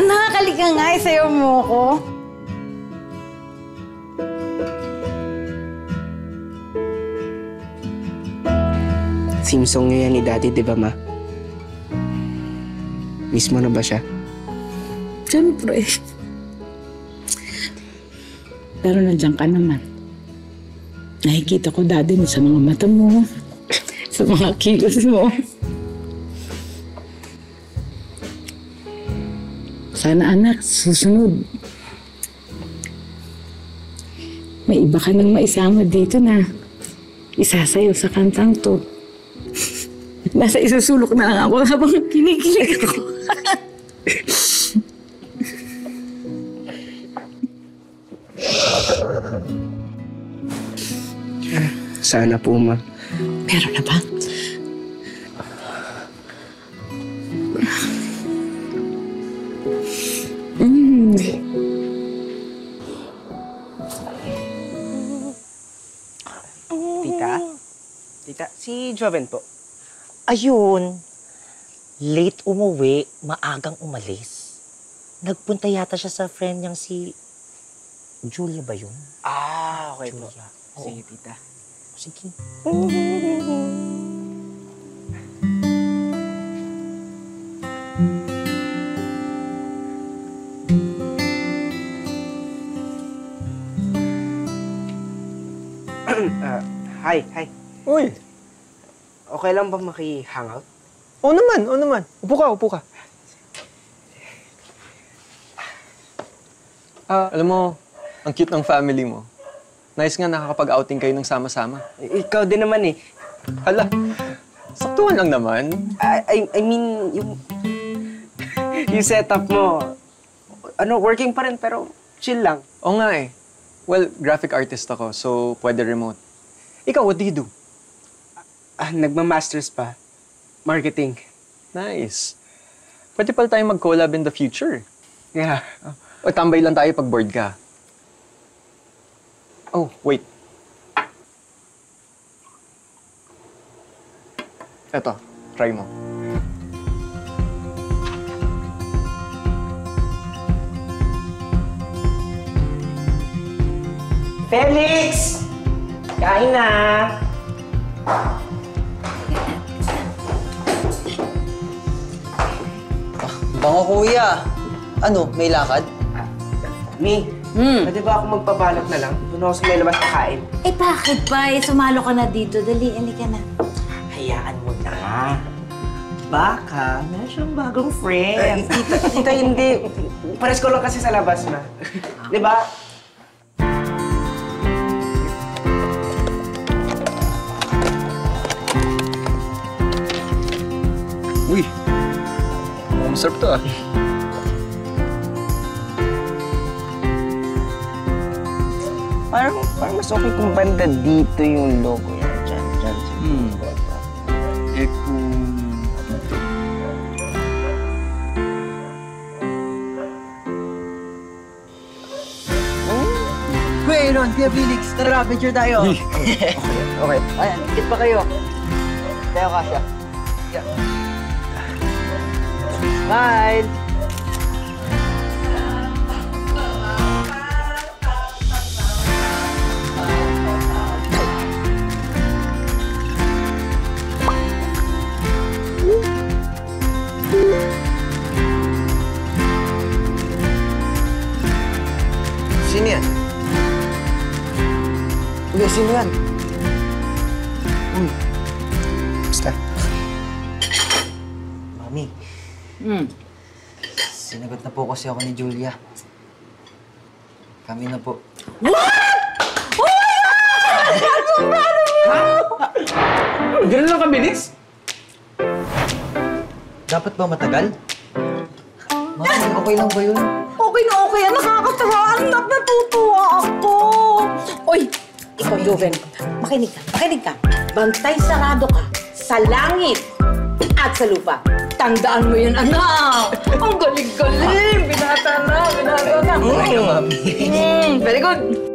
Anak, halika nga. Isayaw mo ko. Simsong niya yan ni Daddy, di ba, Ma? Miss mo na ba siya? Siyempre. Pero nandiyan ka naman. Nakikita ko, Daddy, mo sa mga mata mo. Sa mga kilos mo. Sana, anak, susunod. May iba ka nang maisama dito na isasayaw sa kantang to. Nasa isusulok na lang ako habang kinikilig ako. Sana po, Ma. Meron na ba? Tita, si Joven po. Ayun. Late umuwi, maagang umalis. Nagpunta yata siya sa friend niyang si... Julia ba yun? Ah, okay Julia. po. Sige, tita. Sige. Hi. Uy! Okay lang ba maki-hangout? Oo naman. Upo ka. Alam mo, ang cute ng family mo. Nice nga nakakapag-outing kayo ng sama-sama. Ikaw din naman eh. Hala, saktuhan lang naman. I mean, yung setup mo, working pa rin pero chill lang. Oo nga eh. Well, graphic artist ako, so pwede remote. Ikaw, what do you do? Nagma-masters pa. Marketing. Nice. Pwede pala tayong mag-collab in the future. Yeah. O tambay lang tayo pag bored ka. Oh, wait. Eto, try mo. Felix! Kain na! Bango, kuya. Ano, may lakad? Mi, pwede ba ako magpabalot na lang? Doon ako sa may labas kakain. Eh, bakit pa? Sumalo ka na dito. Dali, ka na. Hayaan mo na. Baka, meron siyang bagong friend. Tita, hindi. Pares ko lang kasi sa labas na. Di ba? Uy, masarap to ah. Parang mas okay kung banda dito yung logo yan. Diyan. Eh kung... Kuya Aaron, Kuya Felix, tara, picture tayo. Okay. Ayan, ikit pa kayo. Tayo ka siya. Yeah. Smile! Sino yan? Kuya, sino yan? Basta. Mami, sinagot na po kasi ako ni Julia. Kami na po. Ganun lang kabilis? Dapat ba matagal? Mami, okay lang ba yun? Okay na okay. Nakakatawa. Anak, natutuwa ako. Oy, ikaw, Joven. Makinig ka. Bantay sarado ka sa langit at sa lupa. Tandaan mo yun, anak. Ang galing-galing. Binata na. Okay, Mami. Very good.